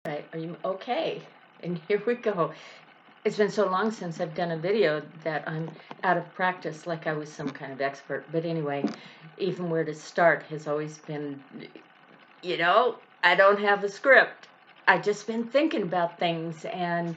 Right, are you okay? And here we go. It's been so long since I've done a video that I'm out of practice, like I was some kind of expert. But anyway, even where to start has always been, I don't have a script. I've just been thinking about things and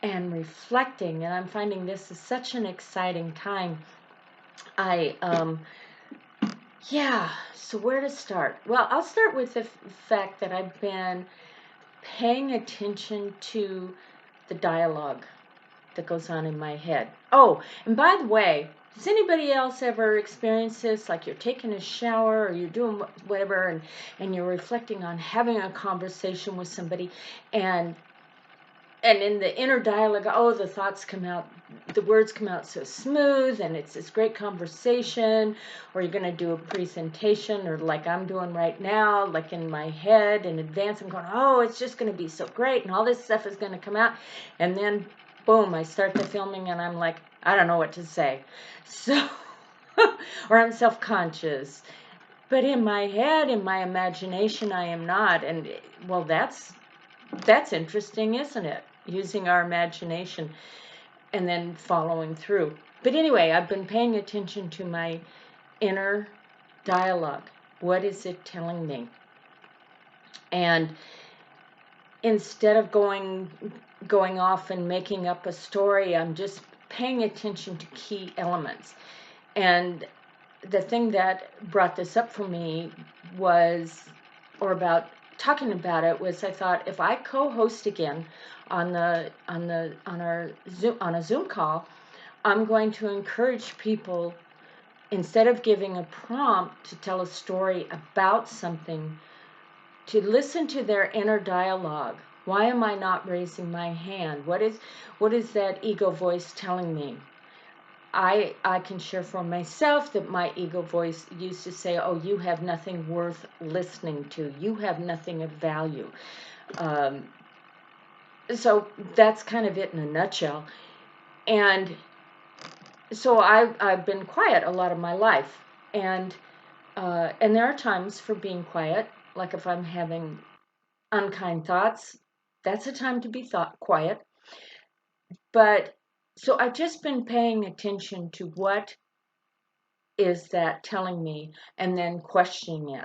reflecting, and I'm finding this is such an exciting time. I yeah. So where to start? Well, I'll start with the fact that I've been paying attention to the dialogue that goes on in my head. Oh, and by the way, does anybody else ever experience this? Like you're taking a shower or you're doing whatever and you're reflecting on having a conversation with somebody and in the inner dialogue, oh, the thoughts come out, the words come out so smooth, and it's this great conversation, or you're going to do a presentation, or like I'm doing right now, like in my head in advance, I'm going, oh, it's just going to be so great, and all this stuff is going to come out, and then, boom, I start the filming, and I'm like, I don't know what to say, so, or I'm self-conscious, but in my head, in my imagination, I am not, and, well, that's interesting, isn't it? Using our imagination and then following through. But anyway, I've been paying attention to my inner dialogue. What is it telling me? And instead of going off and making up a story, I'm just paying attention to key elements. And the thing that brought this up for me was, or about talking about it was, I thought if I co-host again on our Zoom call, I'm going to encourage people, instead of giving a prompt to tell a story about something, to listen to their inner dialogue. Why am I not raising my hand? What is that ego voice telling me? I can share for myself that my ego voice used to say, oh, you have nothing worth listening to. You have nothing of value. So that's kind of it in a nutshell. And so I've been quiet a lot of my life. And there are times for being quiet, like if I'm having unkind thoughts, that's a time to be quiet. But so I've just been paying attention to what is that telling me, and then questioning it.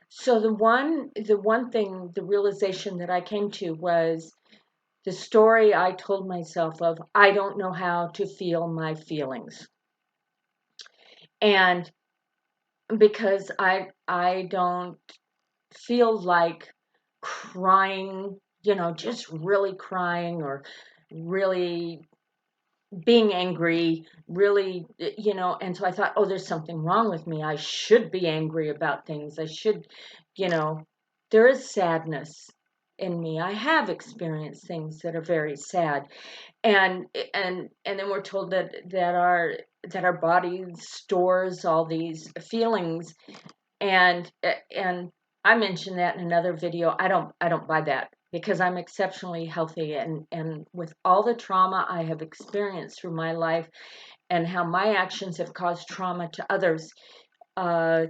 So the one thing, the realization that I came to was the story I told myself of, I don't know how to feel my feelings. And because I don't feel like crying, just really crying, or really being angry, really, and so I thought, oh, there's something wrong with me. I should be angry about things. I should, you know, there is sadness in me. I have experienced things that are very sad. And then we're told that our body stores all these feelings, and I mentioned that in another video. I don't buy that, because I'm exceptionally healthy, and with all the trauma I have experienced through my life and how my actions have caused trauma to others, uh,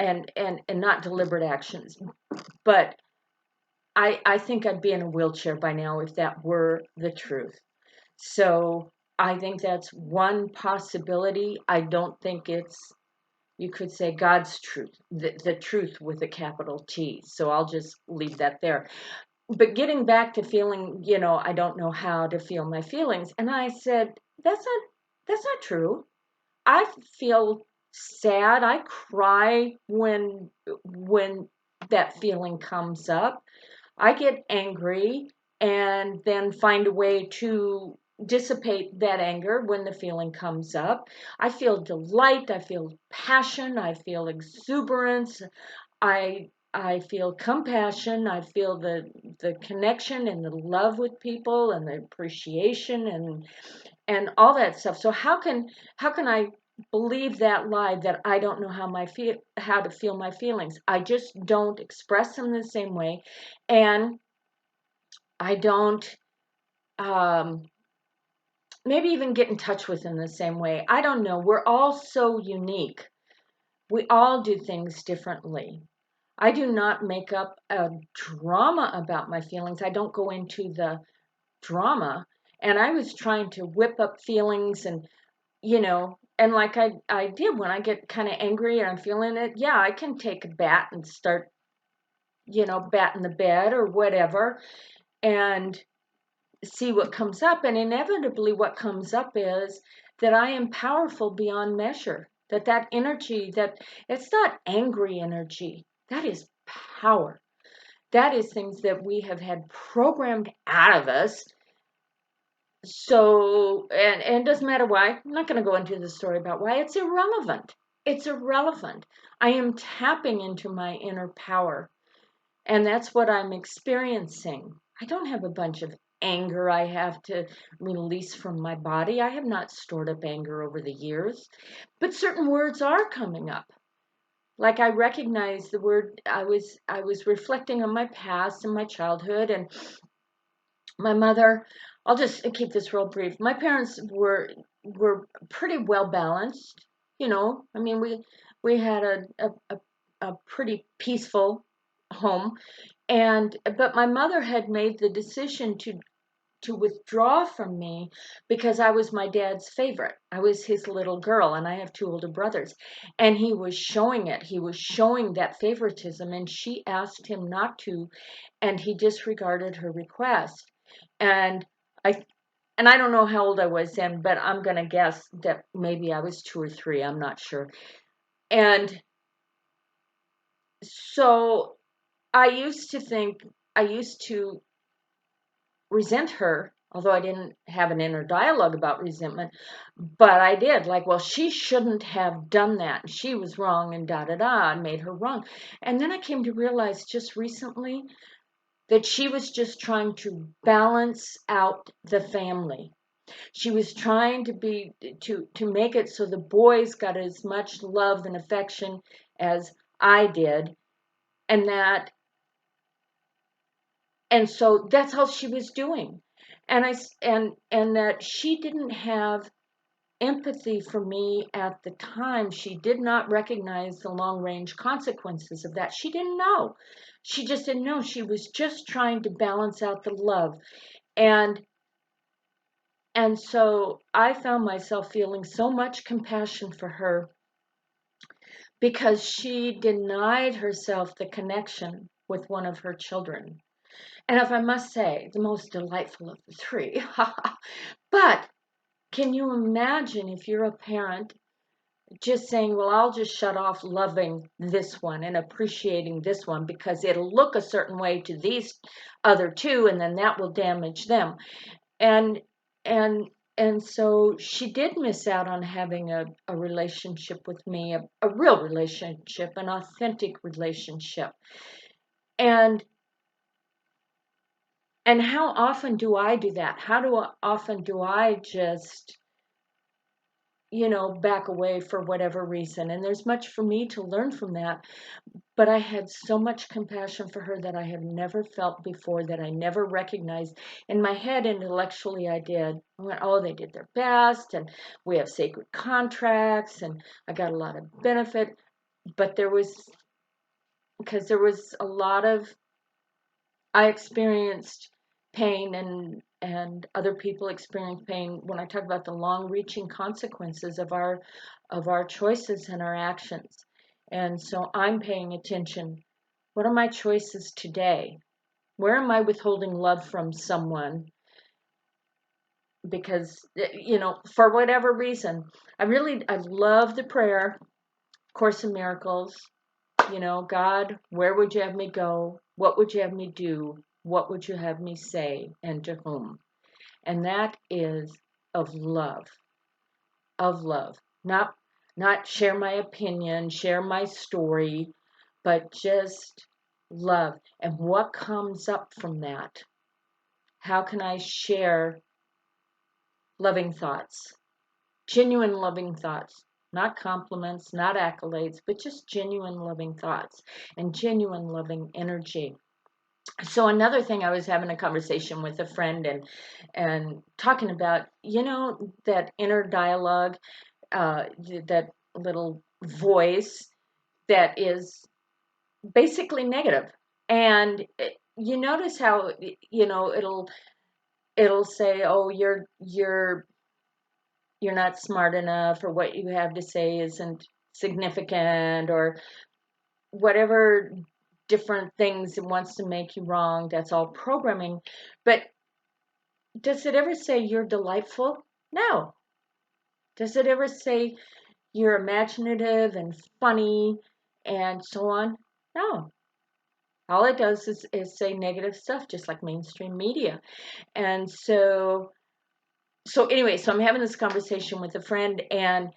and not deliberate actions, but I think I'd be in a wheelchair by now if that were the truth. So I think that's one possibility. I don't think it's, you could say, God's truth, the truth with a capital T. So I'll just leave that there. But getting back to feeling, I don't know how to feel my feelings. And I said, that's not true. I feel sad. I cry when that feeling comes up. I get angry and then find a way to dissipate that anger when the feeling comes up. I feel delight, I feel passion, I feel exuberance, I feel compassion, I feel the connection and the love with people and the appreciation and all that stuff. So how can I believe that lie that I don't know how to feel my feelings? I just don't express them the same way, and I don't maybe even get in touch with them the same way. I don't know. We're all so unique. We all do things differently. I do not make up a drama about my feelings. I don't go into the drama. And I was trying to whip up feelings and, and like I did when I get kind of angry and I'm feeling it, yeah, I can take a bat and start, batting the bed or whatever and see what comes up. And inevitably, what comes up is that I am powerful beyond measure. That energy, that it's not angry energy, that is power. That is things that we have had programmed out of us. So, and it doesn't matter why. I'm not going to go into the story about why. It's irrelevant. It's irrelevant. I am tapping into my inner power, and that's what I'm experiencing. I don't have a bunch of anger I have to release from my body. I have not stored up anger over the years, but certain words are coming up. Like I recognize the word. I was reflecting on my past and my childhood, and my mother. I'll just keep this real brief. My parents were pretty well balanced. I mean, we had a pretty peaceful home, and but my mother had made the decision to withdraw from me because I was my dad's favorite. I was his little girl, and I have two older brothers. And he was showing it. He was showing that favoritism, and she asked him not to, and he disregarded her request. And I and I don't know how old I was then, but I'm going to guess that maybe I was 2 or 3. I'm not sure. And so I used to resent her, although I didn't have an inner dialogue about resentment, but I did. Like, well, she shouldn't have done that. And she was wrong and da da da. I made her wrong. And then I came to realize just recently that she was just trying to balance out the family. She was trying to make it so the boys got as much love and affection as I did, and so that's all she was doing. And that she didn't have empathy for me at the time. She did not recognize the long range consequences of that. She didn't know. She just didn't know. She was just trying to balance out the love. And and so I found myself feeling so much compassion for her because she denied herself the connection with one of her children. And if I must say, the most delightful of the three. But can you imagine if you're a parent just saying, well, I'll just shut off loving this one and appreciating this one because it'll look a certain way to these other two, and then that will damage them. And and and so she did miss out on having a relationship with me, a real relationship, an authentic relationship. And and how often do I do that? Often do I just, back away for whatever reason? And there's much for me to learn from that. But I had so much compassion for her that I have never felt before, that I never recognized. In my head, intellectually, I did. I went, oh, they did their best, and we have sacred contracts, and I got a lot of benefit. But because there was a lot of, I experienced pain, and other people experience pain when I talk about the long-reaching consequences of our choices and our actions. And so I'm paying attention. What are my choices today? Where am I withholding love from someone? Because, for whatever reason, I love the prayer, Course in Miracles. God, where would you have me go? What would you have me do? What would you have me say? And to whom? And that is of love, of love. Not share my opinion, share my story, but just love. And what comes up from that? How can I share loving thoughts, genuine loving thoughts, not compliments, not accolades, but just genuine loving thoughts and genuine loving energy? So another thing, I was having a conversation with a friend and talking about, that inner dialogue, that little voice that is basically negative. And you notice how, it'll say, oh, you're not smart enough, or what you have to say isn't significant, or whatever different things it wants to make you wrong. That's all programming. But does it ever say you're delightful? No. Does it ever say you're imaginative and funny and so on? No. All it does is say negative stuff, just like mainstream media. And so anyway, so I'm having this conversation with a friend, and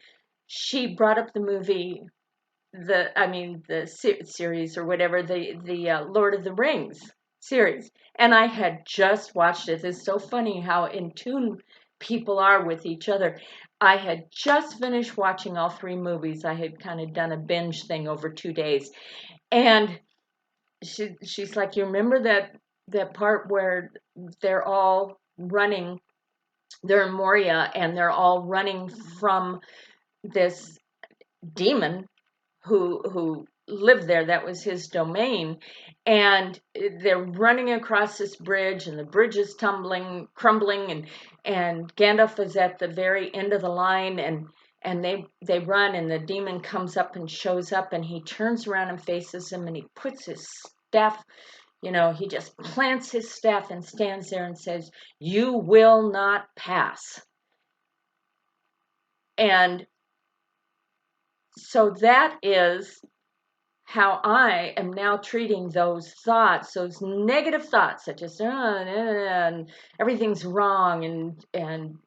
she brought up the movie, the series or whatever, the Lord of the Rings series, and I had just watched it. It's so funny how in tune people are with each other. I had just finished watching all three movies. I had kind of done a binge thing over 2 days, and she's like, "You remember that part where they're all running? They're in Moria, and they're all running from this demon who lived there. That was his domain, and they're running across this bridge, and the bridge is crumbling, and Gandalf is at the very end of the line, and they run, and the demon comes up and shows up, and he turns around and faces him, and he puts his staff, he just plants his staff and stands there and says, "You will not pass." And so that is how I am now treating those thoughts, those negative thoughts that just and everything's wrong, and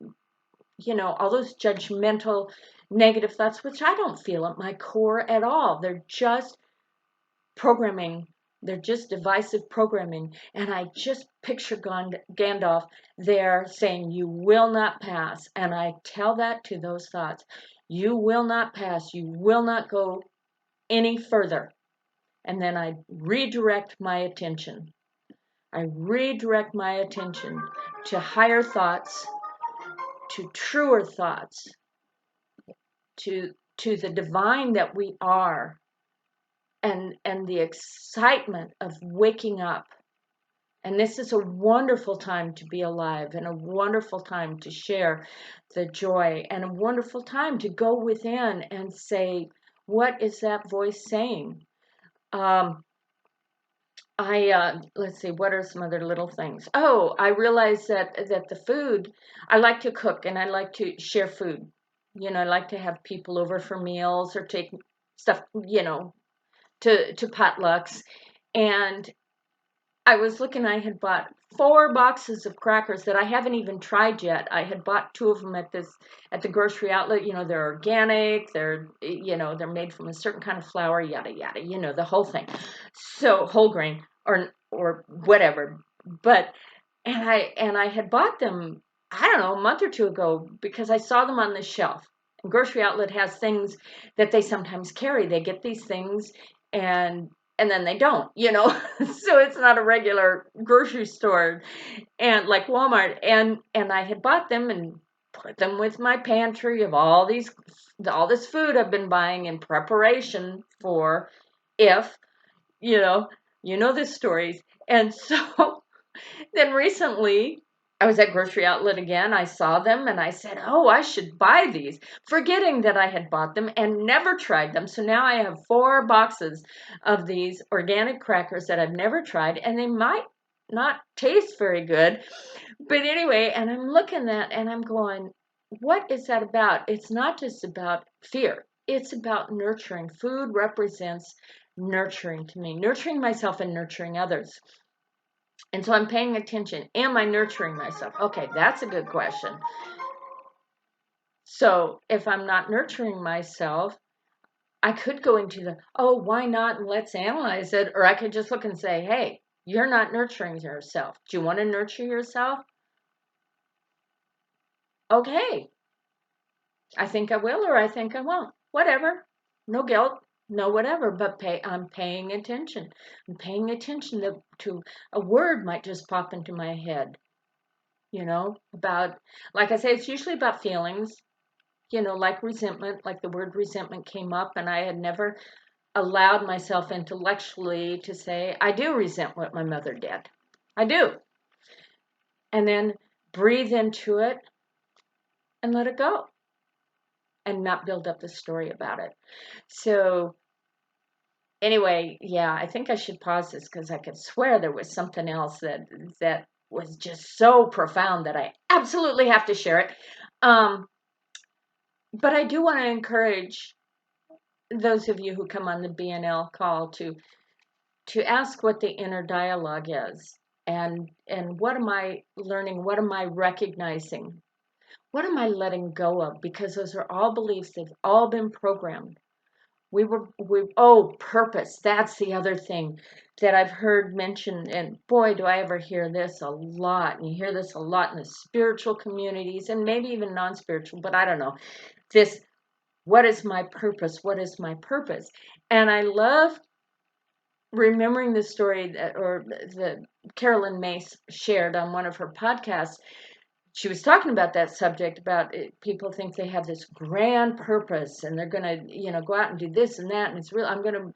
all those judgmental negative thoughts, which I don't feel at my core at all. They're just programming. They're just divisive programming. And I just picture Gandalf there saying, "You will not pass." And I tell that to those thoughts. You will not pass. You will not go any further. And then I redirect my attention. I redirect my attention to higher thoughts, to truer thoughts, to the divine that we are, and the excitement of waking up. And this is a wonderful time to be alive, and a wonderful time to share the joy, and a wonderful time to go within and say, what is that voice saying? Let's see, what are some other little things? Oh, I realize that the food, I like to cook, and I like to share food. I like to have people over for meals, or take stuff, to potlucks. And I was looking, I had bought 4 boxes of crackers that I haven't even tried yet. I had bought 2 of them at the grocery outlet. They're organic, they're made from a certain kind of flour, yada yada, the whole thing. So whole grain, or whatever. But and I had bought them, I don't know, a month or two ago, because I saw them on the shelf. And grocery outlet has things that they sometimes carry. They get these things, and then they don't, so it's not a regular grocery store, and like Walmart. And I had bought them and put them with my pantry of all this food I've been buying in preparation for, if you know this stories. And so then recently, I was at grocery outlet again. I saw them and I said, "Oh, I should buy these," forgetting that I had bought them and never tried them. So now I have 4 boxes of these organic crackers that I've never tried, and they might not taste very good. But anyway, and I'm looking at, and I'm going, what is that about? It's not just about fear. It's about nurturing. Food represents nurturing to me, nurturing myself and nurturing others. And so I'm paying attention. Am I nurturing myself? Okay, that's a good question. So if I'm not nurturing myself, I could go into oh, why not? And let's analyze it. Or I could just look and say, hey, you're not nurturing yourself. Do you want to nurture yourself? Okay, I think I will, or I think I won't. Whatever. No guilt, no whatever, but I'm paying attention. I'm paying attention to a word might just pop into my head. About, like I say, it's usually about feelings, like resentment, like the word resentment came up, and I had never allowed myself intellectually to say, I do resent what my mother did. I do. And then breathe into it and let it go and not build up the story about it. So anyway, yeah, I think I should pause this because I could swear there was something else that was just so profound that I absolutely have to share it. But I do want to encourage those of you who come on the BNL call to ask what the inner dialogue is, and what am I learning, what am I recognizing, what am I letting go of, because those are all beliefs, they've all been programmed. Purpose, that's the other thing that I've heard mentioned, and boy do I ever hear this a lot, and you hear this a lot in the spiritual communities and maybe even non-spiritual, but I don't know, this, what is my purpose, what is my purpose? And I love remembering the story that Carolyn Mace shared on one of her podcasts. She was talking about that subject, about it, people think they have this grand purpose and they're going to, go out and do this and that. And it's real. I'm going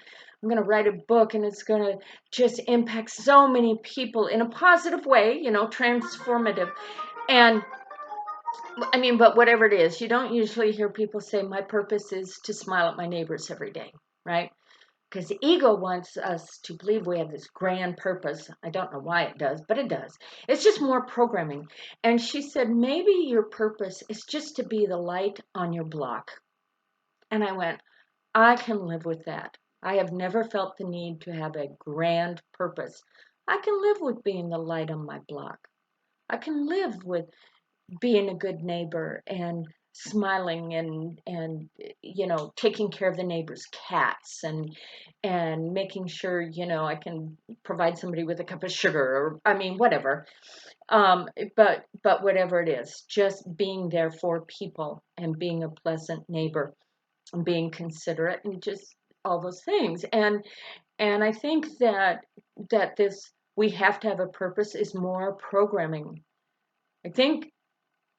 to write a book and it's going to just impact so many people in a positive way, transformative. And I mean, but whatever it is, you don't usually hear people say, my purpose is to smile at my neighbors every day, right? Because the ego wants us to believe we have this grand purpose. I don't know why it does, but it does. It's just more programming. And she said, maybe your purpose is just to be the light on your block. And I went, I can live with that. I have never felt the need to have a grand purpose. I can live with being the light on my block. I can live with being a good neighbor and smiling and taking care of the neighbor's cats and making sure I can provide somebody with a cup of sugar, or I mean whatever, but whatever it is, just being there for people and being a pleasant neighbor and being considerate and just all those things. And I think that this, we have to have a purpose, is more programming. I think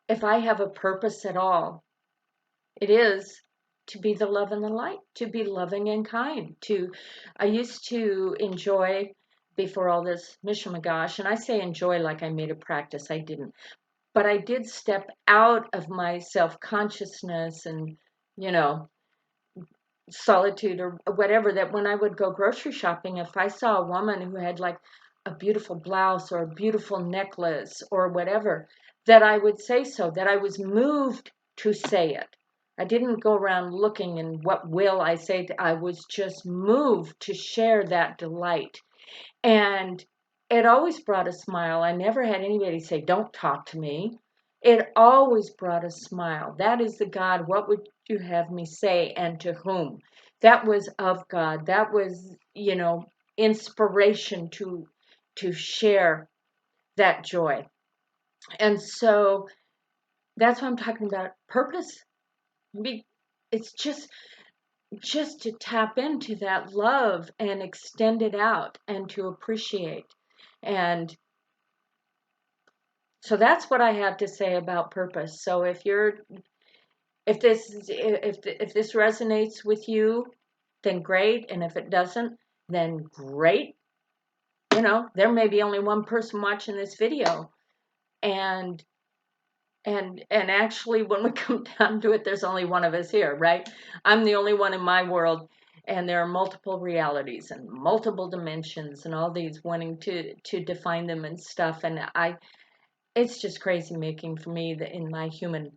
if I have a purpose at all, it is to be the love and the light, to be loving and kind. I used to enjoy, before all this mishmash, and I say enjoy like I made a practice, I didn't. But I did step out of my self-consciousness and, you know, solitude or whatever, that when I would go grocery shopping, if I saw a woman who had like a beautiful blouse or a beautiful necklace or whatever, that I would say so, that I was moved to say it. I didn't go around looking and what will I say. I was just moved to share that delight. And it always brought a smile. I never had anybody say, don't talk to me. It always brought a smile. That is the God. What would you have me say, and to whom? That was of God. That was, inspiration to share that joy. And so that's what I'm talking about. Purpose. It's just to tap into that love and extend it out and to appreciate. And so that's what I have to say about purpose. So if this resonates with you, then great. And if it doesn't, then great. There may be only one person watching this video. And actually, when we come down to it, there's only one of us here, right? I'm the only one in my world, and there are multiple realities and multiple dimensions and all these wanting to define them and stuff. And it's just crazy making for me that in my human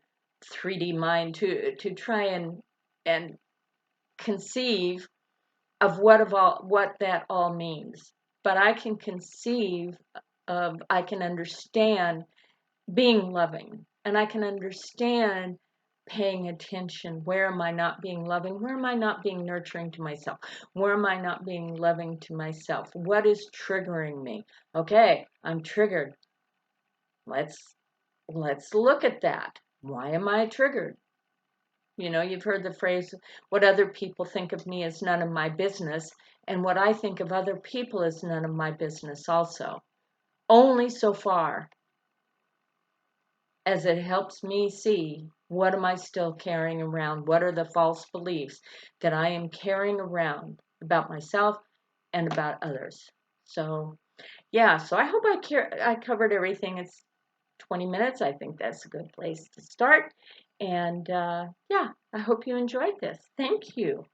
3D mind to try and conceive of what that all means. But I can conceive of, I can understand being loving, and I can understand paying attention. Where am I not being loving? Where am I not being nurturing to myself? Where am I not being loving to myself? What is triggering me? Okay, I'm triggered. Let's look at that. Why am I triggered? You've heard the phrase, what other people think of me is none of my business, and what I think of other people is none of my business also. Only so far as it helps me see, what am I still carrying around? What are the false beliefs that I am carrying around about myself and about others. So, yeah, so I hope I covered everything. It's 20 minutes. I think that's a good place to start. And yeah, I hope you enjoyed this. Thank you.